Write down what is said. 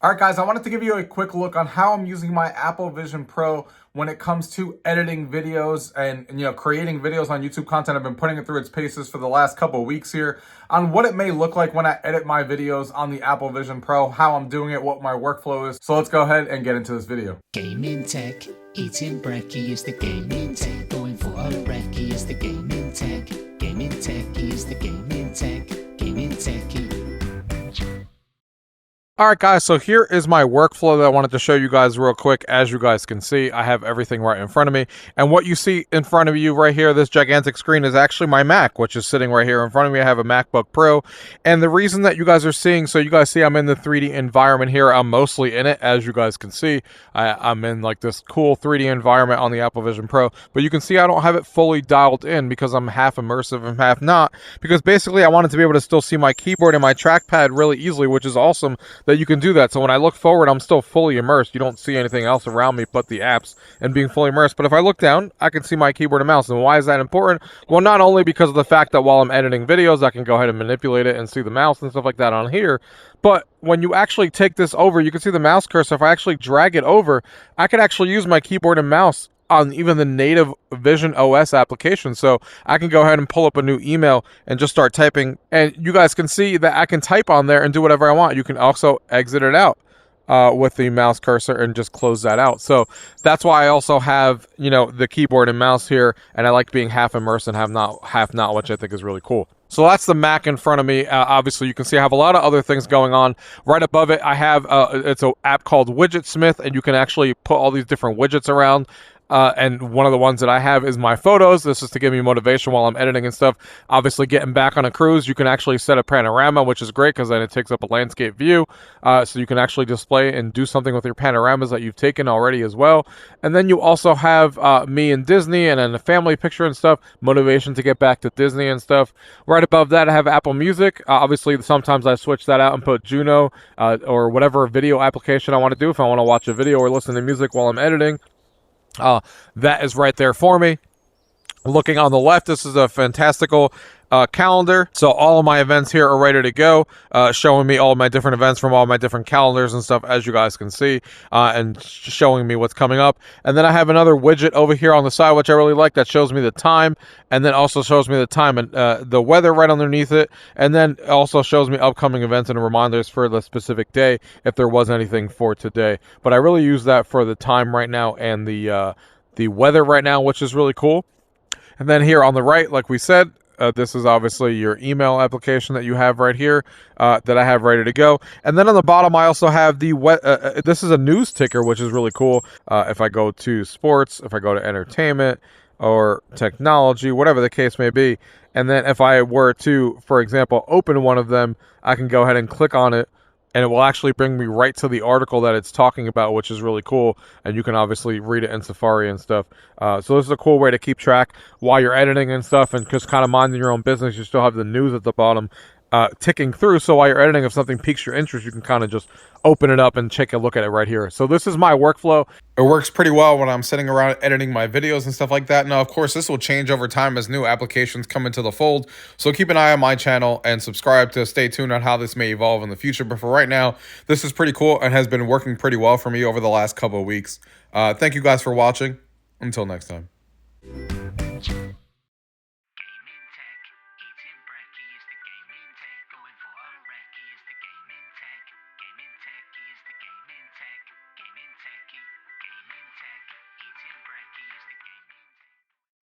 All right, guys, I wanted to give you a quick look on how I'm using my Apple Vision Pro when it comes to editing videos and creating videos on YouTube content. I've been putting it through its paces for the last couple of weeks here on what it may look like when I edit my videos on the Apple Vision Pro, how I'm doing it, what my workflow is. So let's go ahead and get into this video. Gaming tech, eating brekkie is the gaming tech. Going for a brekkie is the gaming tech. Gaming tech is the gaming tech. Gaming techie. All right, guys, so here is my workflow that I wanted to show you guys real quick. As you guys can see, I have everything right in front of me. And what you see in front of you right here, this gigantic screen, is actually my Mac, which is sitting right here in front of me. I have a MacBook Pro. And the reason that you guys are seeing, so you guys see I'm in the 3D environment here. I'm mostly in it, as you guys can see. I'm in like this cool 3D environment on the Apple Vision Pro. But you can see I don't have it fully dialed in because I'm half immersive and half not. Because basically I wanted to be able to still see my keyboard and my trackpad really easily, which is awesome that you can do that. So when I look forward, I'm still fully immersed. You don't see anything else around me but the apps and being fully immersed. But if I look down, I can see my keyboard and mouse. And why is that important? Well, not only because of the fact that while I'm editing videos, I can go ahead and manipulate it and see the mouse and stuff like that on here. But when you actually take this over, you can see the mouse cursor. If I actually drag it over, I can actually use my keyboard and mouse on even the native Vision OS application. So I can go ahead and pull up a new email and just start typing. And you guys can see that I can type on there and do whatever I want. You can also exit it out with the mouse cursor and just close that out. So that's why I also have, the keyboard and mouse here. And I like being half immersed and half not, which I think is really cool. So that's the Mac in front of me. Obviously, you can see I have a lot of other things going on. Right above it, I have, it's an app called Widgetsmith, and you can actually put all these different widgets around. And one of the ones that I have is my photos. This is to give me motivation while I'm editing and stuff. Obviously, getting back on a cruise, you can actually set a panorama, which is great because then it takes up a landscape view. So you can actually display and do something with your panoramas that you've taken already as well. And then you also have me and Disney and then a family picture and stuff. Motivation to get back to Disney and stuff. Right above that, I have Apple Music. Obviously, sometimes I switch that out and put Juno or whatever video application I want to do if I want to watch a video or listen to music while I'm editing. That is right there for me. Looking on the left, this is a fantastical calendar. So all of my events here are ready to go, showing me all of my different events from all my different calendars and stuff, as you guys can see, and showing me what's coming up. And then I have another widget over here on the side, which I really like, that shows me the time, and then also shows me the time and the weather right underneath it, and then also shows me upcoming events and reminders for the specific day if there was anything for today. But I really use that for the time right now and the weather right now, which is really cool. And then here on the right, like we said, this is obviously your email application that you have right here that I have ready to go. And then on the bottom, I also have the this is a news ticker, which is really cool. If I go to sports, if I go to entertainment or technology, whatever the case may be. And then if I were to, for example, open one of them, I can go ahead and click on it. And it will actually bring me right to the article that it's talking about, which is really cool. And you can obviously read it in Safari and stuff. So this is a cool way to keep track while you're editing and stuff and just kind of minding your own business. You still have the news at the bottom ticking through. So while you're editing, if something piques your interest, you can kind of just open it up and take a look at it right here. So this is my workflow. It works pretty well when I'm sitting around editing my videos and stuff like that. Now, of course, this will change over time as new applications come into the fold. So keep an eye on my channel and subscribe to stay tuned on how this may evolve in the future. But for right now, this is pretty cool and has been working pretty well for me over the last couple of weeks. Thank you guys for watching. Until next time.